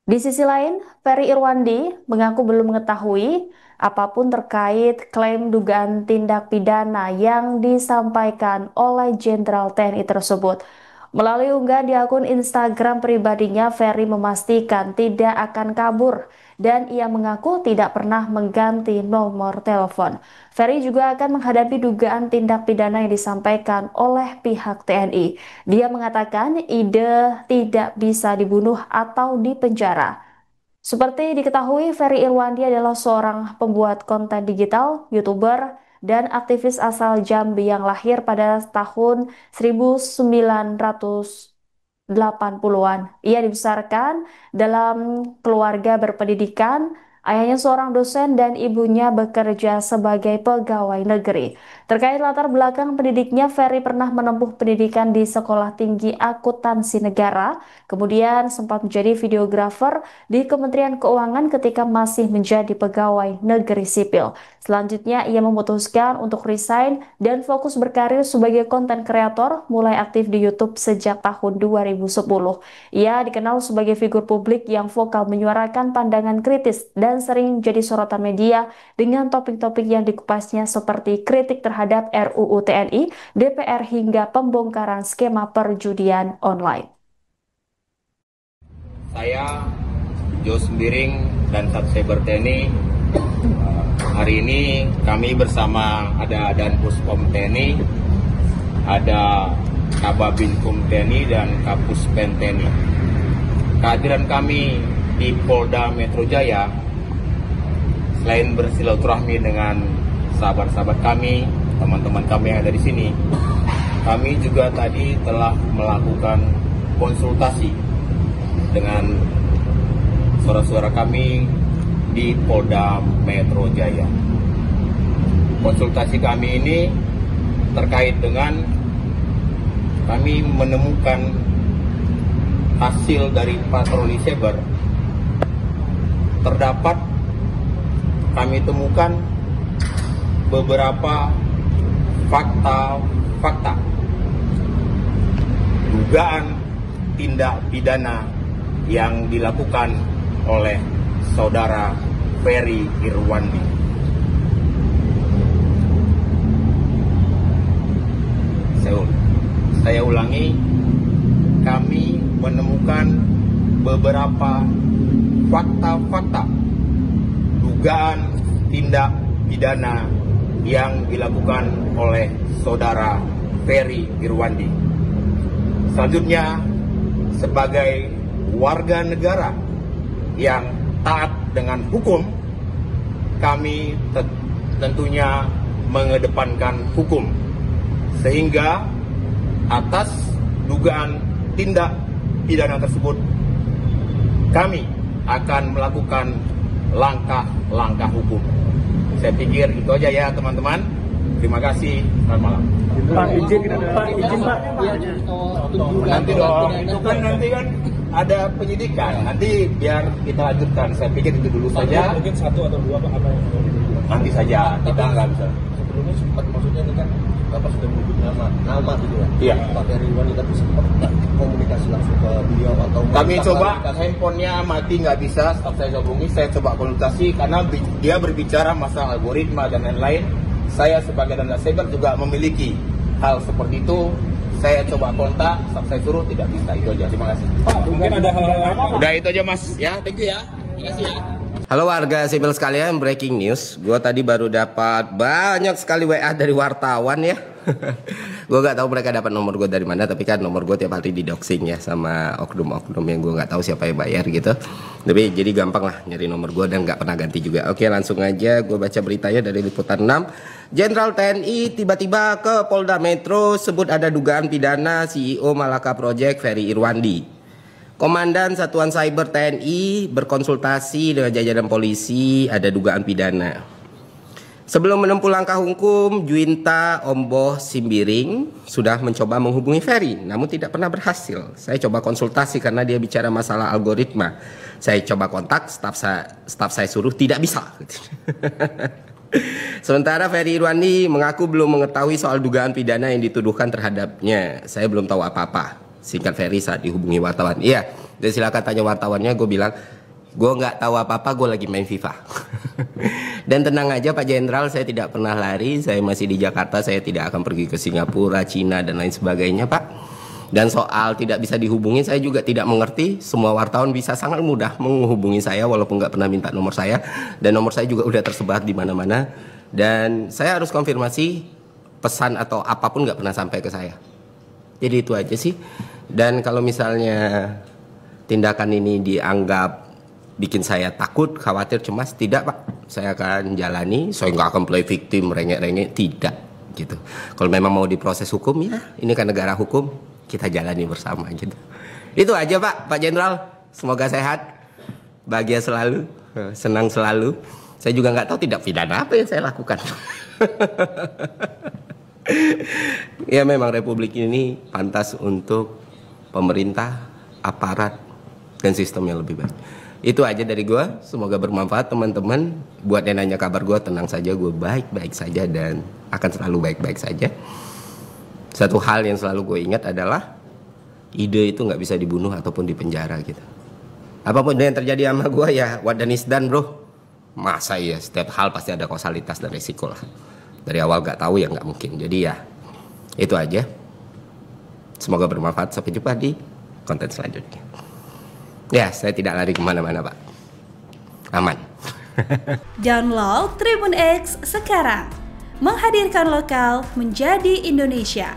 Di sisi lain, Ferry Irwandi mengaku belum mengetahui apapun terkait klaim dugaan tindak pidana yang disampaikan oleh Jenderal TNI tersebut. Melalui unggahan di akun Instagram pribadinya, Ferry memastikan tidak akan kabur dan ia mengaku tidak pernah mengganti nomor telepon. Ferry juga akan menghadapi dugaan tindak pidana yang disampaikan oleh pihak TNI. Dia mengatakan ide tidak bisa dibunuh atau dipenjara. Seperti diketahui, Ferry Irwandi adalah seorang pembuat konten digital, YouTuber, dan aktivis asal Jambi yang lahir pada tahun 1980-an. Ia dibesarkan dalam keluarga berpendidikan, ayahnya seorang dosen dan ibunya bekerja sebagai pegawai negeri. Terkait latar belakang pendidiknya, Ferry pernah menempuh pendidikan di Sekolah Tinggi Akuntansi Negara, kemudian sempat menjadi videografer di Kementerian Keuangan ketika masih menjadi pegawai negeri sipil. Selanjutnya, ia memutuskan untuk resign dan fokus berkarir sebagai konten kreator, mulai aktif di YouTube sejak tahun 2010. Ia dikenal sebagai figur publik yang vokal menyuarakan pandangan kritis dan sering jadi sorotan media dengan topik-topik yang dikupasnya seperti kritik terhadap RUU TNI, DPR hingga pembongkaran skema perjudian online. Saya Jos Biring dan Satseber TNI. Hari ini kami bersama ada Danpuspom TNI, ada Kababinkum TNI dan Kapuspen TNI. Kehadiran kami di Polda Metro Jaya selain bersilaturahmi dengan sahabat-sahabat kami, teman-teman kami yang ada di sini, kami juga tadi telah melakukan konsultasi dengan suara-suara kami di Polda Metro Jaya. Konsultasi kami ini terkait dengan kami menemukan hasil dari patroli cyber. Terdapat kami temukan beberapa fakta dugaan tindak pidana yang dilakukan oleh saudara Ferry Irwandi. Saya ulangi, kami menemukan beberapa fakta dugaan tindak pidana yang dilakukan oleh saudara Ferry Irwandi. Selanjutnya, sebagai warga negara yang taat dengan hukum, kami tentunya mengedepankan hukum, sehingga atas dugaan tindak pidana tersebut kami akan melakukan langkah-langkah hukum. Saya pikir itu aja ya teman-teman. Terima kasih. Selamat malam. Pak izin Pak. Nanti dong, itu kan nanti kan ada penyidikan. Nanti biar kita lanjutkan. Saya pikir itu dulu saja. Mungkin satu atau dua Pak, apa yang Nanti saja, kita nggak bisa. sebelumnya sempat, maksudnya ini kan Bapak sudah menyebut nama gitu ya. Iya. Pak Ferry Irwandi, tapi sempat nggak komunikasi langsung ke beliau atau Kami kontak coba, klarifikasi? handphonenya mati nggak bisa, setelah saya hubungi, saya coba konsultasi karena dia berbicara masalah algoritma dan lain-lain. Saya sebagai dana cyber juga memiliki hal seperti itu. Saya coba kontak, setelah saya suruh tidak bisa. Itu aja, terima kasih. Pak, mungkin ada hal-hal lain Pak? Udah itu aja mas, ya, thank you ya. Terima kasih ya. Halo warga sipil sekalian, breaking news. Gue tadi baru dapat banyak sekali WA dari wartawan ya. Gue gak tahu mereka dapat nomor gue dari mana, tapi kan nomor gue tiap hari didoxing ya sama oknum-oknum yang gue gak tahu siapa yang bayar gitu. Tapi jadi gampang lah nyari nomor gue dan gak pernah ganti juga. Oke, langsung aja gue baca beritanya dari Liputan 6. Jenderal TNI tiba-tiba ke Polda Metro sebut ada dugaan pidana CEO Malaka Project Ferry Irwandi. Komandan Satuan Cyber TNI berkonsultasi dengan jajaran polisi, ada dugaan pidana. Sebelum menempuh langkah hukum, Juwinta Omboh Simbiring sudah mencoba menghubungi Ferry, namun tidak pernah berhasil. Saya coba konsultasi karena dia bicara masalah algoritma. Saya coba kontak, staf saya suruh tidak bisa. Sementara Ferry Irwandi mengaku belum mengetahui soal dugaan pidana yang dituduhkan terhadapnya. Saya belum tahu apa-apa. Singkat Ferry saat dihubungi wartawan. Iya, Dan silakan tanya wartawannya, gue bilang gue nggak tahu apa-apa, gue lagi main FIFA. Dan tenang aja Pak Jenderal, saya tidak pernah lari, saya masih di Jakarta, saya tidak akan pergi ke Singapura, Cina, dan lain sebagainya Pak. Dan soal tidak bisa dihubungi, saya juga tidak mengerti. Semua wartawan bisa sangat mudah menghubungi saya walaupun nggak pernah minta nomor saya. Dan nomor saya juga udah tersebar di mana-mana. Dan saya harus konfirmasi, pesan atau apapun nggak pernah sampai ke saya. Jadi itu aja sih. Dan kalau misalnya tindakan ini dianggap bikin saya takut, khawatir, cemas, tidak Pak. Saya akan jalani, saya nggak akan play victim, rengek-rengek, tidak gitu. Kalau memang mau diproses hukum, ya ini kan negara hukum, kita jalani bersama gitu. Itu aja Pak Jenderal. Semoga sehat, bahagia selalu, senang selalu. Saya juga nggak tahu tindak pidana apa yang saya lakukan. Ya memang Republik ini pantas untuk pemerintah, aparat, dan sistem yang lebih baik. Itu aja dari gue, semoga bermanfaat teman-teman. Buat yang nanya kabar gue, tenang saja, gue baik-baik saja dan akan selalu baik-baik saja. Satu hal yang selalu gue ingat adalah ide itu nggak bisa dibunuh ataupun dipenjara gitu. Apapun yang terjadi sama gue ya wadan isdan bro. Masa ya setiap hal pasti ada kausalitas dan resiko lah. Dari awal nggak tahu ya nggak mungkin. Jadi ya itu aja. Semoga bermanfaat. Sampai jumpa di konten selanjutnya. Ya, saya tidak lari kemana-mana, Pak. Aman. Download Tribun X sekarang. Menghadirkan lokal menjadi Indonesia.